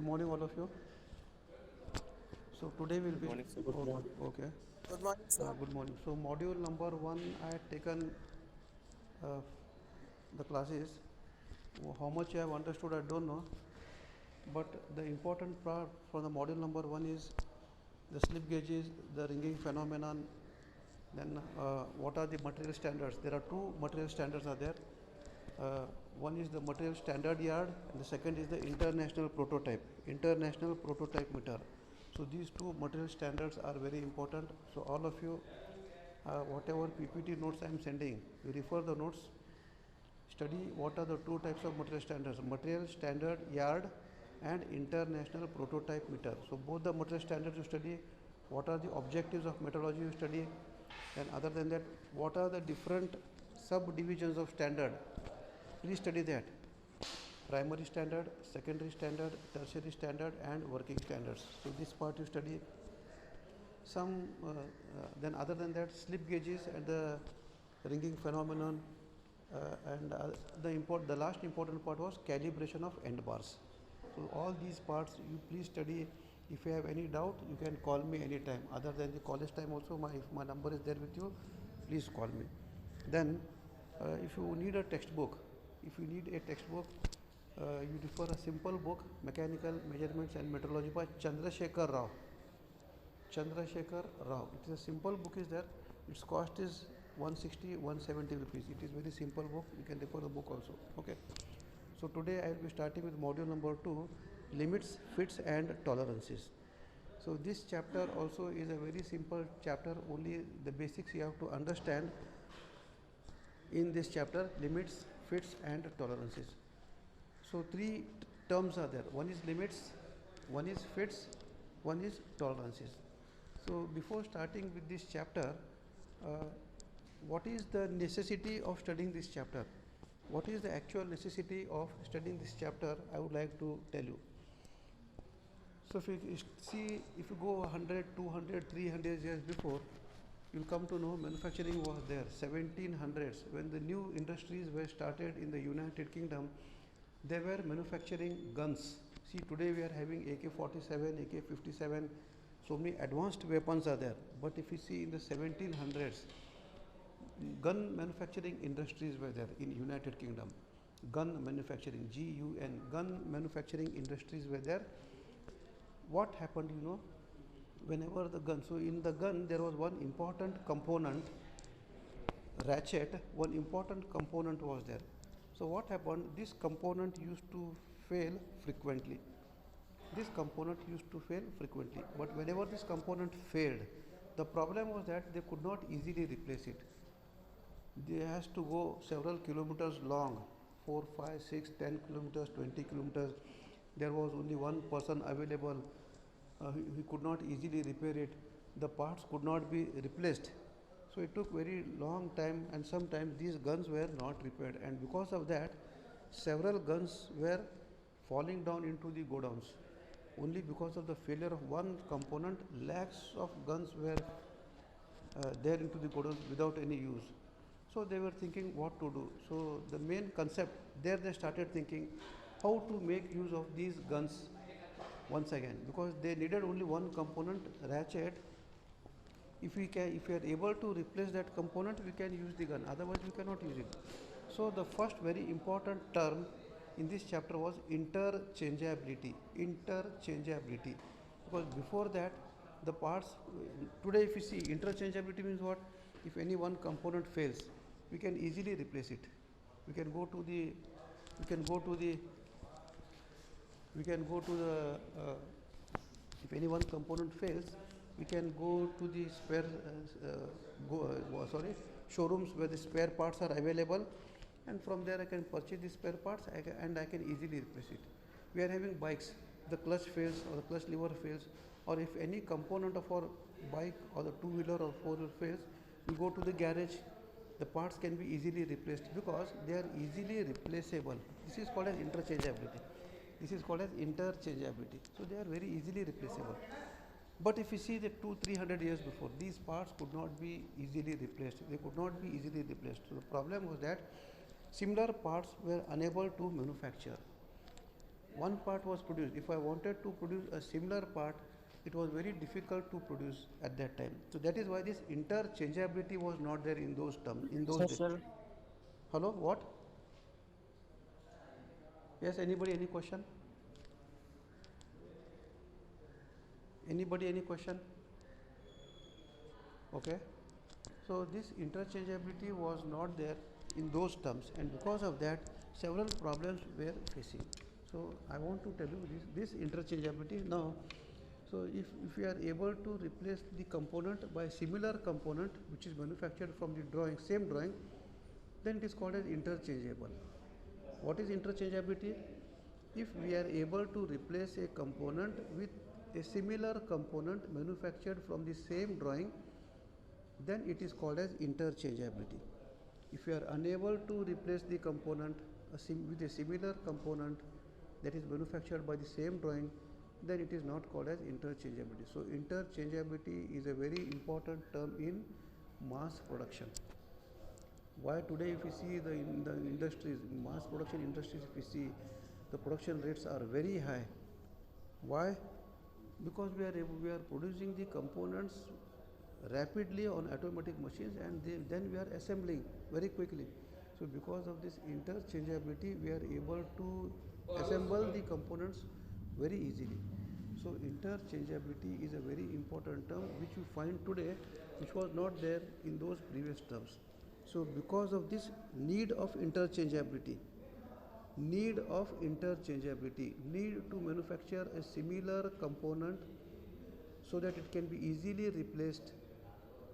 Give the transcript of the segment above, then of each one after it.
morning, all of you. So today we'll Good be morning, sir. Good morning. okay. Good morning, sir. Good morning. So module number one, I had taken uh, the classes. How much I have understood, I don't know. But the important part for the module number one is the slip gauges, the ringing phenomenon. Then what are the material standards? There are two material standards are there. One is the material standard yard, and the second is the international prototype meter. So these two material standards are very important. So all of you, whatever PPT notes I am sending, you refer the notes, study what are the two types of material standards: material standard yard and international prototype meter. So both the material standards you study, what are the objectives of metrology you study, and other than that, what are the different subdivisions of standard. Please study that. Primary standard, secondary standard, tertiary standard, and working standards. So this part you study. Then other than that, slip gauges and the ringing phenomenon, and the last important part was calibration of end bars. So all these parts you please study. If you have any doubt, you can call me anytime. Other than the college time also, if my number is there with you, please call me. Then, if you need a textbook, you refer a simple book, Mechanical Measurements and Metrology by Chandrasekhar Rao. Chandrasekhar Rao. It is a simple book is there. Its cost is 160, 170 rupees. It is very simple book. You can refer the book also. Okay. So today I will be starting with module number 2, limits, fits and tolerances. So this chapter also is a very simple chapter. Only the basics you have to understand in this chapter: limits, fits and tolerances. So three terms are there. One is limits, one is fits, one is tolerances. So before starting with this chapter, what is the necessity of studying this chapter? What is the actual necessity of studying this chapter? I would like to tell you. So if you go 100, 200, 300 years before, you'll come to know manufacturing was there. 1700s, when the new industries were started in the United Kingdom, they were manufacturing guns. See, today we are having AK-47, AK-57, so many advanced weapons are there. But if you see in the 1700s, gun manufacturing industries were there in United Kingdom. Gun manufacturing, GUN, gun manufacturing industries were there. What happened, whenever the gun, so in the gun there was one important component, ratchet, one important component was there. So what happened, this component used to fail frequently. But whenever this component failed, the problem was that they could not easily replace it. They has to go several kilometers long, 4, 5, 6, 10 kilometers, 20 kilometers. There was only one person available. He could not easily repair it. The parts could not be replaced. So it took very long time, and sometimes these guns were not repaired, and because of that, several guns were falling down into the godowns. Only because of the failure of one component, lakhs of guns were there into the godowns without any use. So they were thinking what to do. So the main concept there, they started thinking how to make use of these guns once again, because they needed only one component, ratchet. If we are able to replace that component, we can use the gun. Otherwise, we cannot use it. So the first very important term in this chapter was interchangeability. Interchangeability, because before that, the parts. Today, if you see, interchangeability means what? If any one component fails, we can easily replace it. We can go to the. If any one component fails, we can go to the showrooms where the spare parts are available, and from there I can purchase the spare parts and I can easily replace it. We are having bikes, the clutch fails or the clutch lever fails, or if any component of our bike or the two-wheeler or four-wheeler fails, we go to the garage. The parts can be easily replaced because they are easily replaceable. This is called as interchangeability. So they are very easily replaceable. But if you see the 200-300 years before, these parts could not be easily replaced. So the problem was that similar parts were unable to manufacture. one part was produced. If I wanted to produce a similar part, it was very difficult to produce at that time. So that is why this interchangeability was not there in those terms, in those So, days. sir, Hello, what? Yes, anybody, any question? Anybody, any question? Okay. So this interchangeability was not there in those terms, and because of that, several problems were facing. So I want to tell you this interchangeability now. So if we are able to replace the component by similar component which is manufactured from the drawing, same drawing, then it is called as interchangeable. What is interchangeability? If we are able to replace a component with a similar component manufactured from the same drawing, then it is called as interchangeability. If you are unable to replace the component with a similar component that is manufactured by the same drawing, then it is not called as interchangeability. So interchangeability is a very important term in mass production. Why today if you see in the industries, in mass production industries, if you see the production rates are very high. Why? Because we are producing the components rapidly on automatic machines, and then we are assembling very quickly. So because of this interchangeability, we are able to assemble the components very easily. So interchangeability is a very important term which you find today, which was not there in those previous terms. So because of this need of interchangeability, need to manufacture a similar component so that it can be easily replaced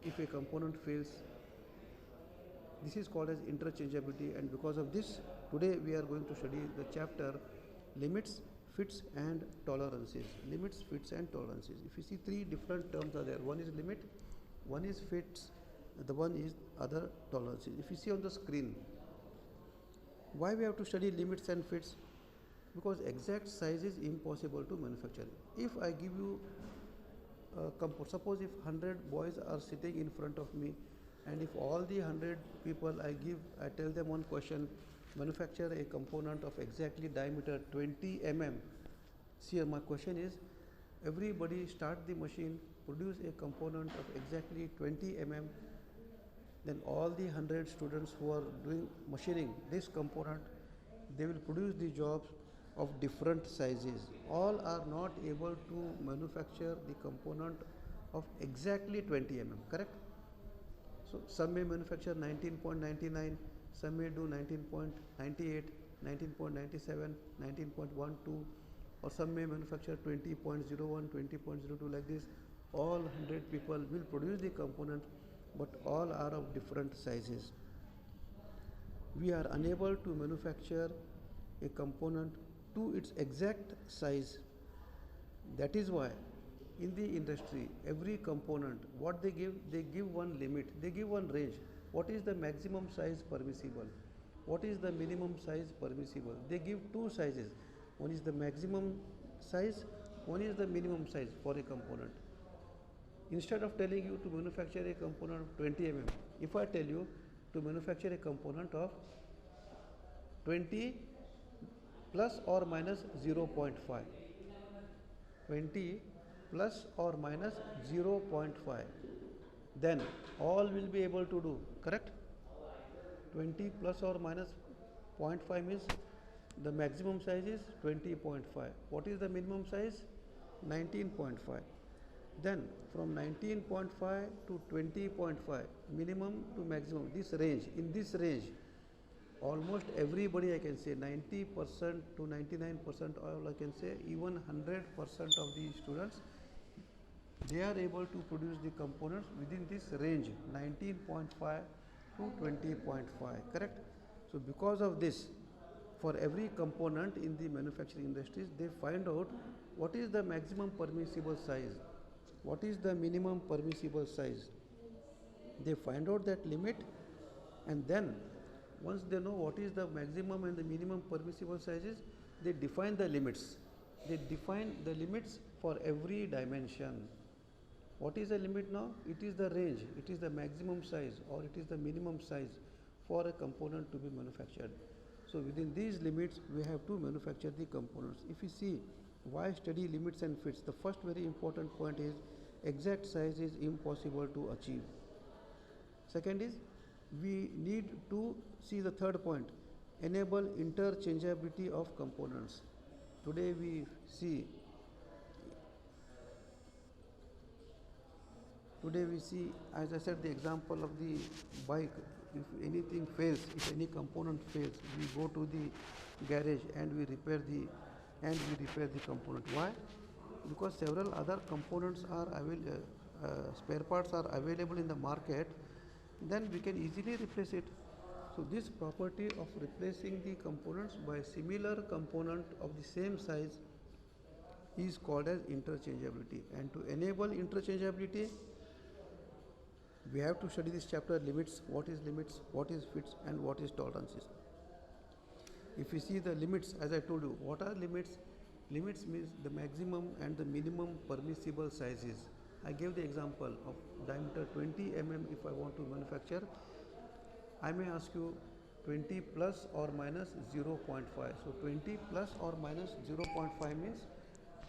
if a component fails. This is called as interchangeability, and because of this, today we are going to study the chapter limits, fits and tolerances. Limits, fits and tolerances. If you see, three different terms are there. One is limit, one is fits, the one is other tolerances. If you see on the screen, why we have to study limits and fits? Because exact size is impossible to manufacture. If I give you suppose if 100 boys are sitting in front of me, and if all the 100 people I tell them one question, manufacture a component of exactly diameter 20 mm. See, my question is, everybody start the machine, produce a component of exactly 20 mm, then all the 100 students who are doing machining this component, they will produce the jobs of different sizes. All are not able to manufacture the component of exactly 20 mm, correct? So some may manufacture 19.99, some may do 19.98, 19.97, 19.12, or some may manufacture 20.01, 20.02, like this. All 100 people will produce the component, but all are of different sizes. We are unable to manufacture a component to its exact size. That is why in the industry, every component, what they give one limit, they give one range. What is the maximum size permissible? What is the minimum size permissible? They give two sizes. One is the maximum size, one is the minimum size for a component. Instead of telling you to manufacture a component of 20 mm, if I tell you to manufacture a component of 20 plus or minus 0.5, 20 plus or minus 0.5, then all will be able to do, correct? 20 plus or minus 0.5 means the maximum size is 20.5. What is the minimum size? 19.5. Then from 19.5 to 20.5, minimum to maximum, this range, in this range, almost everybody, I can say 90% to 99%, or I can say even 100% of the students, they are able to produce the components within this range 19.5 to 20.5, correct? So because of this, for every component in the manufacturing industries, they find out what is the maximum permissible size, what is the minimum permissible size. They find out that limit, and then once they know what is the maximum and the minimum permissible sizes, they define the limits. They define the limits for every dimension. What is the limit now? It is the range, it is the maximum size, or it is the minimum size for a component to be manufactured. So within these limits, we have to manufacture the components. If you see why study limits and fits, the first very important point is exact size is impossible to achieve. Second is we need to see the third point, enable interchangeability of components. Today we see Today we see, as I said, the example of the bike. If anything fails, if any component fails, we go to the garage and we repair the component. Why? Because several other components are available, spare parts are available in the market. Then we can easily replace it. So this property of replacing the components by similar component of the same size is called as interchangeability. And to enable interchangeability, we have to study this chapter limits, what is fits, and what is tolerances. If we see the limits, as I told you, what are limits? Limits means the maximum and the minimum permissible sizes. I gave the example of diameter 20 mm. If I want to manufacture, I may ask you 20 plus or minus 0.5. So 20 plus or minus 0.5 means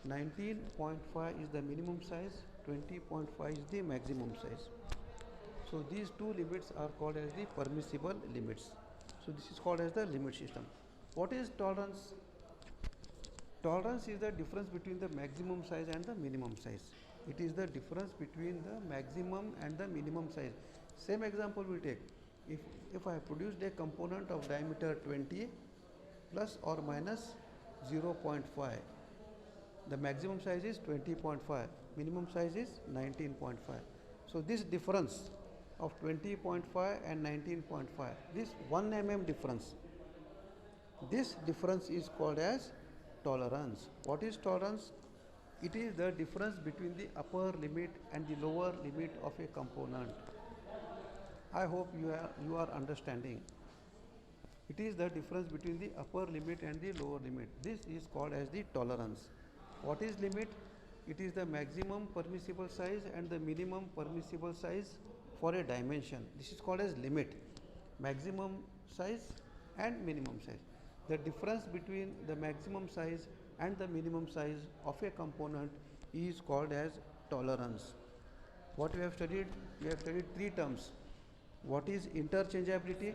19.5 is the minimum size, 20.5 is the maximum size. So these two limits are called as the permissible limits. So this is called as the limit system. What is tolerance? Tolerance is the difference between the maximum size and the minimum size. It is the difference between the maximum and the minimum size. Same example we take. If I produced a component of diameter 20 plus or minus 0.5, the maximum size is 20.5, minimum size is 19.5. So this difference of 20.5 and 19.5, this 1 mm difference, this difference is called as tolerance. What is tolerance? It is the difference between the upper limit and the lower limit of a component. I hope you are understanding. It is the difference between the upper limit and the lower limit. This is called as the tolerance. What is limit? It is the maximum permissible size and the minimum permissible size for a dimension. This is called as limit. Maximum size and minimum size. The difference between the maximum size and the minimum size of a component is called as tolerance. What we have studied? We have studied three terms. What is interchangeability?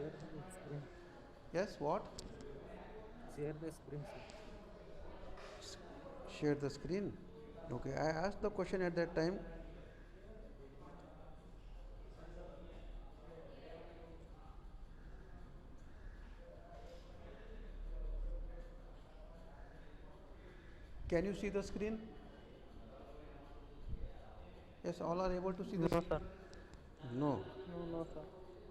Yes, what? Share the screen. Share the screen. Okay, I asked the question at that time. Can you see the screen? Yes, all are able to see the No, screen? sir. No. No, sir.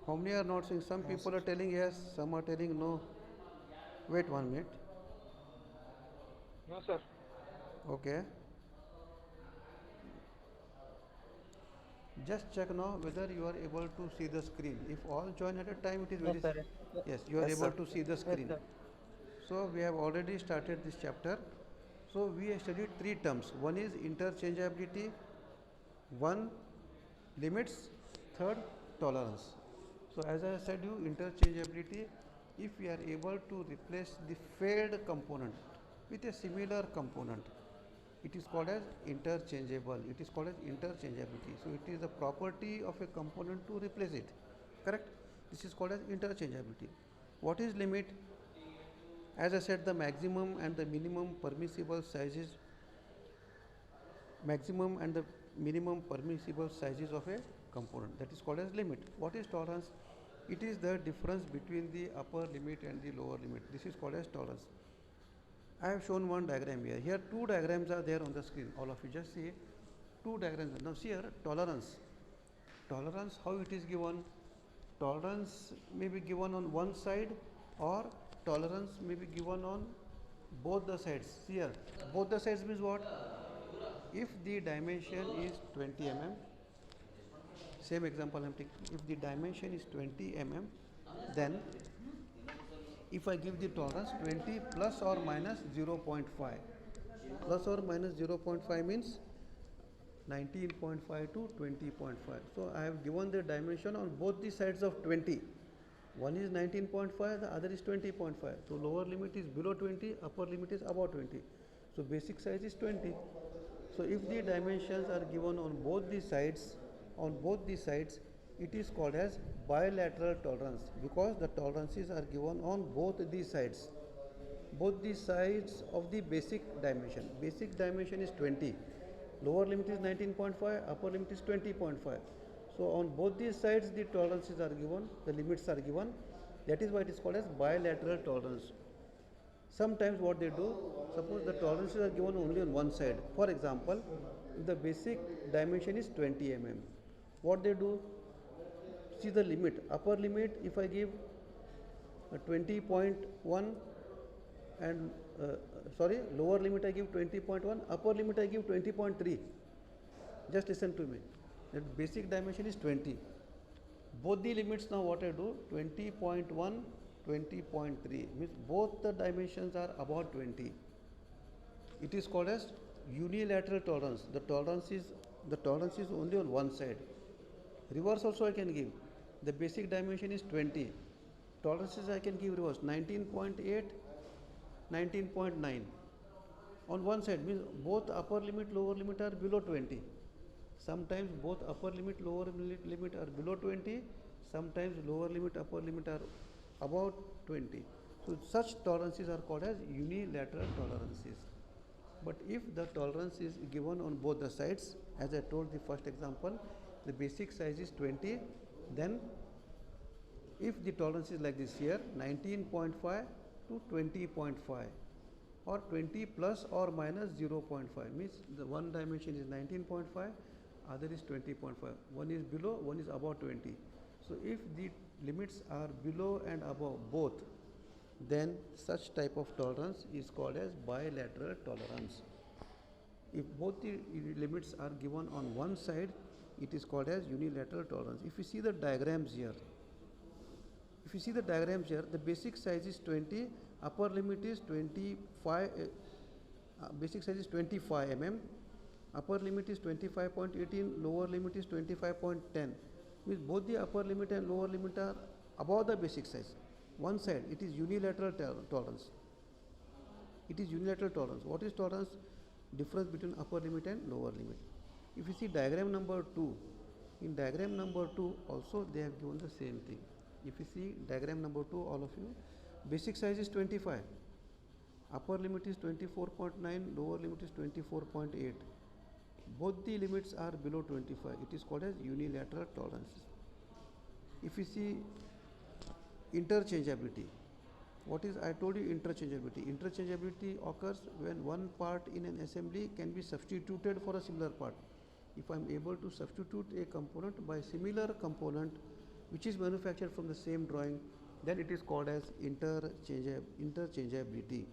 How many are not seeing? Some people are telling yes, some are telling no. Wait 1 minute. No, sir. Okay. Just check now whether you are able to see the screen. If all join at a time, it is No, very. sir. Yes, you are Yes, able sir. to see the Yes, screen. sir. So we have already started this chapter. So we have studied three terms. One is interchangeability, one limits, third tolerance. So as I said you, interchangeability, if we are able to replace the failed component with a similar component, it is called as interchangeable. It is called as interchangeability. So it is the property of a component to replace it. Correct? This is called as interchangeability. What is limit? As I said, the maximum and the minimum permissible sizes, maximum and the minimum permissible sizes of a component. That is called as limit. What is tolerance? It is the difference between the upper limit and the lower limit. This is called as tolerance. I have shown one diagram here. Here two diagrams are there on the screen. All of you just see two diagrams. Now see here tolerance. Tolerance, how it is given? Tolerance may be given on one side or tolerance may be given on both the sides. See here, both the sides means what? If the dimension is 20 mm, same example I am taking. If the dimension is 20 mm, then if I give the tolerance 20 plus or minus 0.5, plus or minus 0.5 means 19.5 to 20.5. So I have given the dimension on both the sides of 20. One is 19.5, the other is 20.5. So lower limit is below 20, upper limit is above 20. So basic size is 20. So if the dimensions are given on both these sides, it is called as bilateral tolerance because the tolerances are given on both these sides. Both the sides of the basic dimension. Basic dimension is 20. Lower limit is 19.5, upper limit is 20.5. So on both these sides the tolerances are given, the limits are given. That is why it is called as bilateral tolerance. Sometimes what they do, suppose the tolerances are given only on one side. For example, if the basic dimension is 20 mm, what they do, see the limit, upper limit if I give 20.1 and lower limit I give 20.1, upper limit I give 20.3. Just listen to me. The basic dimension is 20. Both the limits now what I do, 20.1, 20.3 means both the dimensions are about 20. It is called as unilateral tolerance. The tolerance is only on one side. Reverse also I can give. The basic dimension is 20. Tolerances I can give reverse 19.8, 19.9. On one side means both upper limit, lower limit are below 20. Sometimes both upper limit, lower limit are below 20. Sometimes lower limit, upper limit are about 20. So such tolerances are called as unilateral tolerances. But if the tolerance is given on both the sides, as I told the first example, the basic size is 20, then if the tolerance is like this here, 19.5 to 20.5 or 20 plus or minus 0.5 means the one dimension is 19.5, other is 20.5. One is below, one is above 20. So if the limits are below and above both, then such type of tolerance is called as bilateral tolerance. If both the limits are given on one side, it is called as unilateral tolerance. If you see the diagrams here, the basic size is 20, upper limit is 25, basic size is 25 mm, upper limit is 25.18, lower limit is 25.10. Means both the upper limit and lower limit are above the basic size. One side, it is unilateral tolerance. It is unilateral tolerance. What is tolerance? Difference between upper limit and lower limit. If you see diagram number 2, in diagram number 2 also they have given the same thing. If you see diagram number 2, all of you, basic size is 25, upper limit is 24.9, lower limit is 24.8. Both the limits are below 25. It is called as unilateral tolerance. If you see interchangeability, what is, I told you interchangeability. Interchangeability occurs when one part in an assembly can be substituted for a similar part. If I am able to substitute a component by similar component which is manufactured from the same drawing, then it is called as interchangeability.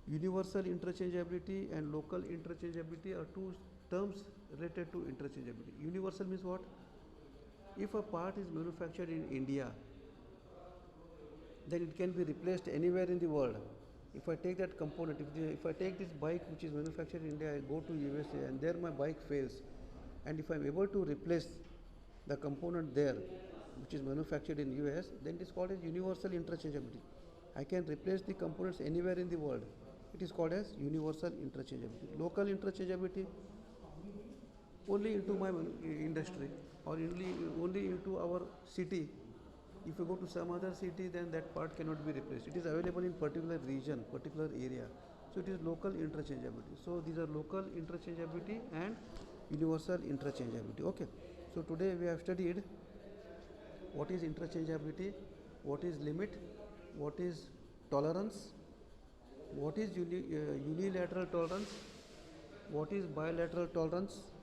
Universal interchangeability and local interchangeability are two terms related to interchangeability. Universal means what? If a part is manufactured in India, then it can be replaced anywhere in the world. If I take that component, if I take this bike which is manufactured in India, I go to USA and there my bike fails, and if I am able to replace the component there which is manufactured in US, then it is called as universal interchangeability. I can replace the components anywhere in the world. It is called as universal interchangeability. Local interchangeability, only into my industry or only into our city. If you go to some other city, then that part cannot be replaced. It is available in particular region, particular area. So it is local interchangeability. So these are local interchangeability and universal interchangeability. Okay. So today we have studied what is interchangeability, what is limit, what is tolerance, what is unilateral tolerance, what is bilateral tolerance,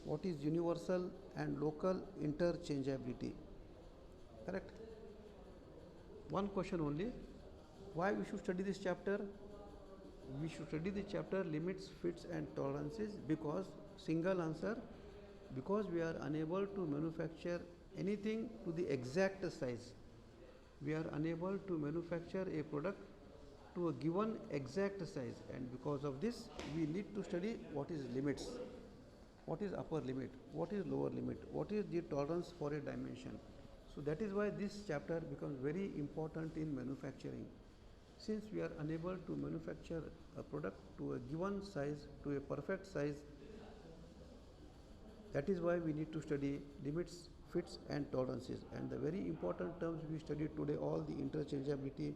what is universal and local interchangeability. Correct? One question only. Why we should study this chapter? We should study the chapter limits, fits and tolerances because, single answer, because we are unable to manufacture anything to the exact size. We are unable to manufacture a product to a given exact size, and because of this we need to study what is limits, what is upper limit, what is lower limit, what is the tolerance for a dimension. So that is why this chapter becomes very important in manufacturing. Since we are unable to manufacture a product to a given size, to a perfect size, that is why we need to study limits, fits and tolerances. And the very important terms we studied today, all the interchangeability,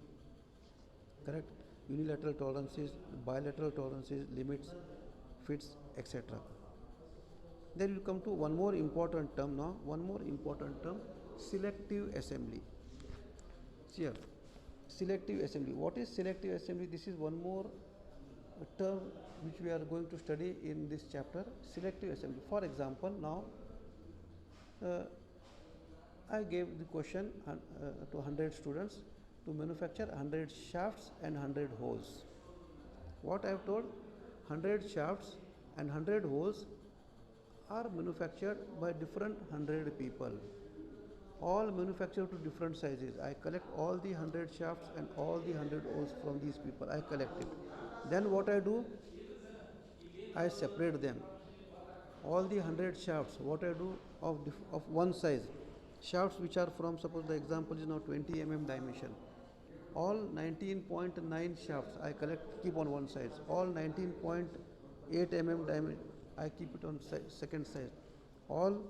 correct, unilateral tolerances, bilateral tolerances, limits, fits, etc. Then we come to one more important term now, one more important term, selective assembly. See here, selective assembly. What is selective assembly? This is one more term which we are going to study in this chapter, selective assembly. For example, now I gave the question to 100 students to manufacture 100 shafts and 100 holes. What I have told, 100 shafts and 100 holes are manufactured by different 100 people, all manufactured to different sizes. I collect all the 100 shafts and all the 100 holes from these people. I collect it. Then what I do, I separate them. All the 100 shafts, what I do of one size, shafts which are from, suppose the example is now 20 mm dimension. All 19.9 shafts I collect, keep on one side. All 19.8 mm dimension I keep it on second side. All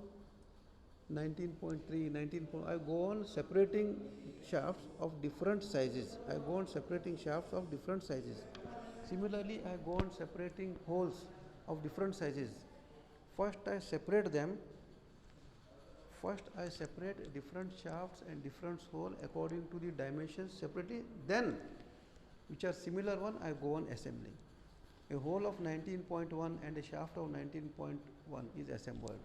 19.3, 19. I go on separating shafts of different sizes. I go on separating shafts of different sizes. Similarly, I go on separating holes of different sizes. First, I separate them. First, I separate different shafts and different holes according to the dimensions separately. Then, which are similar one, I go on assembling. A hole of 19.1 and a shaft of 19.1 is assembled.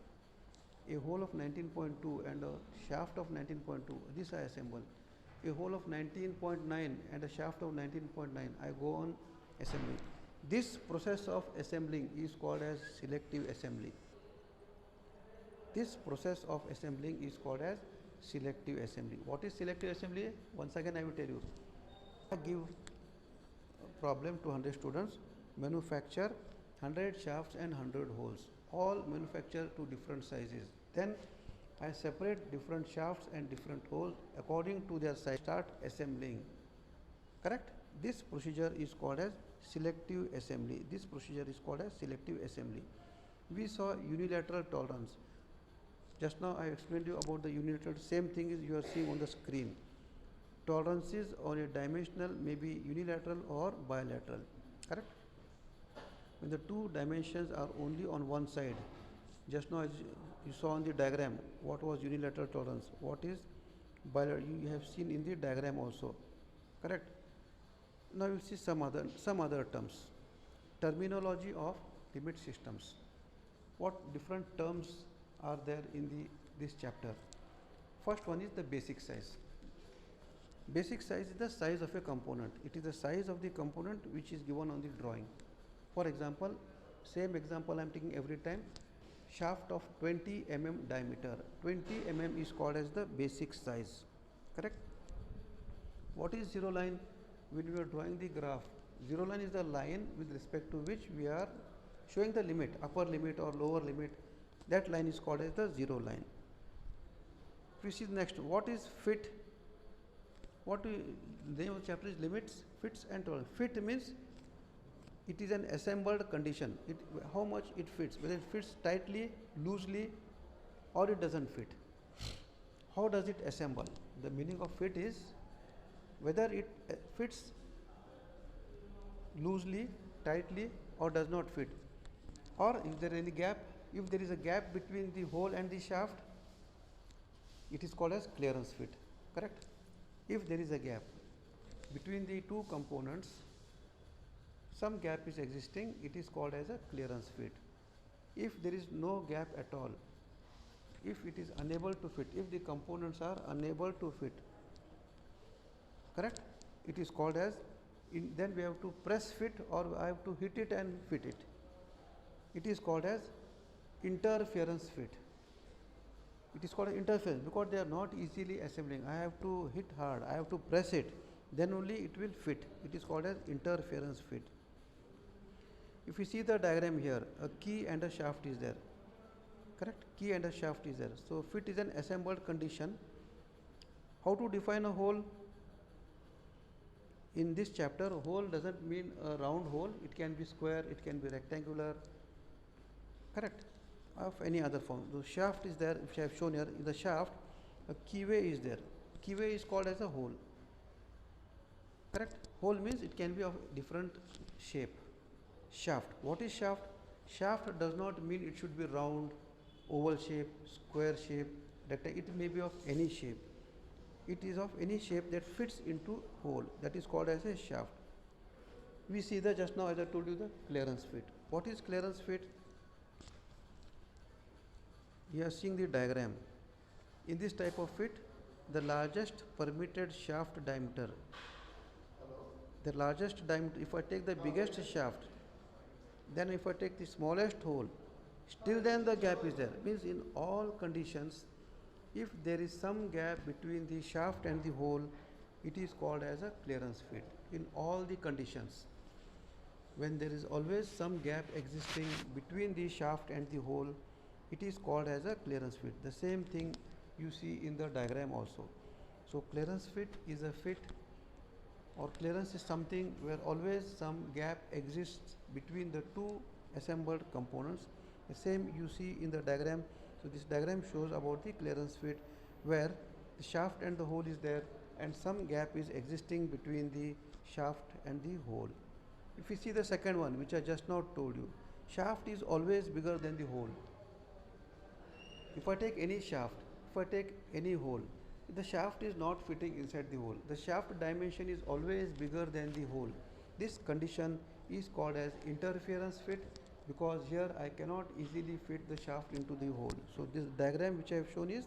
A hole of 19.2 and a shaft of 19.2, this I assemble. A hole of 19.9 and a shaft of 19.9, I go on assembling. This process of assembling is called as selective assembly. This process of assembling is called as selective assembly. What is selective assembly? Once again I will tell you. I give a problem to 100 students, manufacture 100 shafts and 100 holes, all manufactured to different sizes. Then I separate different shafts and different holes according to their size, start assembling. Correct? This procedure is called as selective assembly. This procedure is called as selective assembly. We saw unilateral tolerance. Just now I explained to you about the unilateral. Same thing is you are seeing on the screen. Tolerances on a dimensional may be unilateral or bilateral. Correct? When the two dimensions are only on one side. Just now as you saw on the diagram what was unilateral tolerance, what is bilateral, you have seen in the diagram also. Correct? Now you see some other terms. Terminology of limit systems. What different terms are there in this chapter? First one is the basic size. Basic size is the size of a component. It is the size of the component which is given on the drawing. For example, same example I am taking every time. Shaft of 20 mm diameter. 20 mm is called as the basic size. Correct? What is zero line? When we are drawing the graph, zero line is the line with respect to which we are showing the limit, upper limit or lower limit. That line is called as the zero line. If we see next, what is fit? The name of the chapter is limits, fits and tolerance. Fit means it is an assembled condition. How much it fits, whether it fits tightly, loosely, or it doesn't fit. How does it assemble? The meaning of fit is whether it fits loosely, tightly, or does not fit. Or if there is any gap, if there is a gap between the hole and the shaft, it is called as clearance fit. Correct? If there is a gap between the two components, some gap is existing, it is called as a clearance fit. If there is no gap at all, if it is unable to fit, if the components are unable to fit, correct, it is called as, then we have to press fit or I have to hit it and fit it. It is called as interference fit. It is called interference because they are not easily assembling. I have to hit hard, I have to press it, then only it will fit. It is called as interference fit. If you see the diagram here, a key and a shaft is there. Correct? Key and a shaft is there. So fit is an assembled condition How to define a hole? In this chapter, hole doesn't mean a round hole. It can be square, it can be rectangular, correct, of any other form. The shaft is there, which I have shown here. In the shaft, a keyway is there. Keyway is called as a hole, correct. Hole means it can be of different shape. Shaft, what is shaft? Shaft does not mean it should be round, oval shape, square shape, rectangle. It may be of any shape. It is of any shape that fits into hole, that is called as a shaft. We see the just now, as I told you, the clearance fit. What is clearance fit? You are seeing the diagram. In this type of fit, the largest permitted shaft diameter, if I take the biggest shaft, then if I take the smallest hole, still then the gap is there. Means in all conditions, if there is some gap between the shaft and the hole, it is called as a clearance fit. In all the conditions, when there is always some gap existing between the shaft and the hole, it is called as a clearance fit. The same thing you see in the diagram also. So clearance fit is a fit, or clearance is something where always some gap exists between the two assembled components. The same you see in the diagram. So this diagram shows about the clearance fit, where the shaft and the hole is there and some gap is existing between the shaft and the hole. If you see the second one, which I just now told you, shaft is always bigger than the hole. If I take any shaft, if I take any hole, the shaft is not fitting inside the hole. The shaft dimension is always bigger than the hole. This condition is called as interference fit, because here I cannot easily fit the shaft into the hole. So this diagram which I have shown is,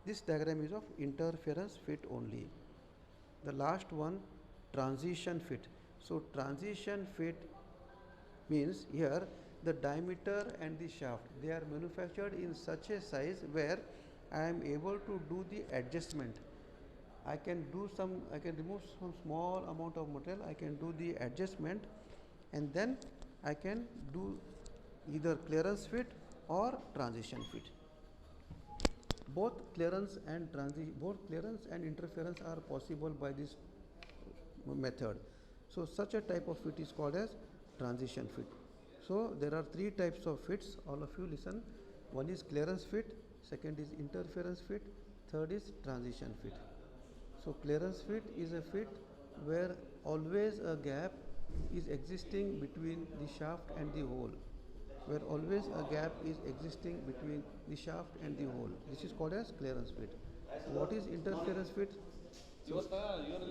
this diagram is of interference fit only. The last one, transition fit. So transition fit means here the diameter and the shaft, they are manufactured in such a size where I am able to do the adjustment. I can remove some small amount of material, I can do the adjustment, and then I can do either clearance fit or transition fit. Both clearance and interference are possible by this method. So such a type of fit is called as transition fit. So there are three types of fits. All of you listen. One is clearance fit, second is interference fit, third is transition fit. So clearance fit is a fit where always a gap is existing between the shaft and the hole. Where always a gap is existing between the shaft and the hole. This is called as clearance fit. What is interference fit? So,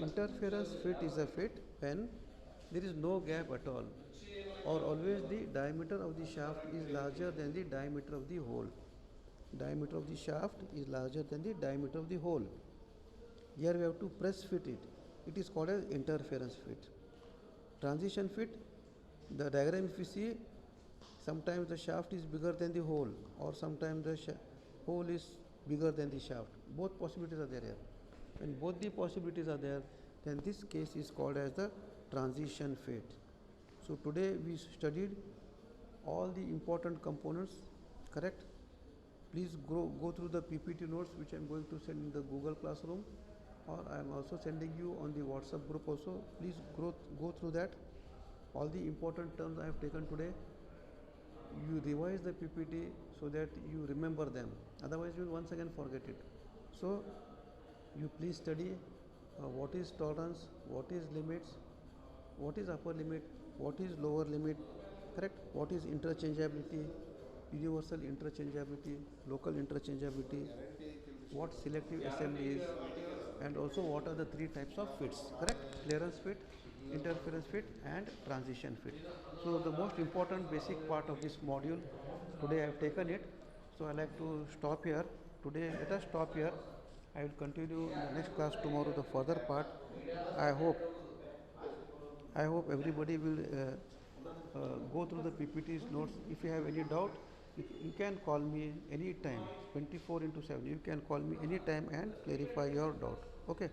interference fit is a fit when there is no gap at all, or always the diameter of the shaft is larger than the diameter of the hole. Diameter of the shaft is larger than the diameter of the hole. Here we have to press fit it. It is called as interference fit. Transition fit, the diagram if you see, sometimes the shaft is bigger than the hole, or sometimes the hole is bigger than the shaft. Both possibilities are there here. When both the possibilities are there, then this case is called as the transition fit. So today we studied all the important components, correct? Please go through the PPT notes which I am going to send in the Google Classroom, or I am also sending you on the WhatsApp group also. Please go through that. All the important terms I have taken today, you revise the PPT so that you remember them. Otherwise you will once again forget it. So you please study what is tolerance, what is limits, what is upper limit, what is lower limit, correct? What is interchangeability, universal interchangeability, local interchangeability, what selective assembly is, and also what are the three types of fits, correct? Clearance fit, interference fit, and transition fit. So the most important basic part of this module, today I have taken it. So I like to stop here. Today let us stop here. I will continue in the next class tomorrow the further part. I hope everybody will go through the PPT's notes. If you have any doubt, you can call me any time, 24 into 7. You can call me any time and clarify your doubt. Okay.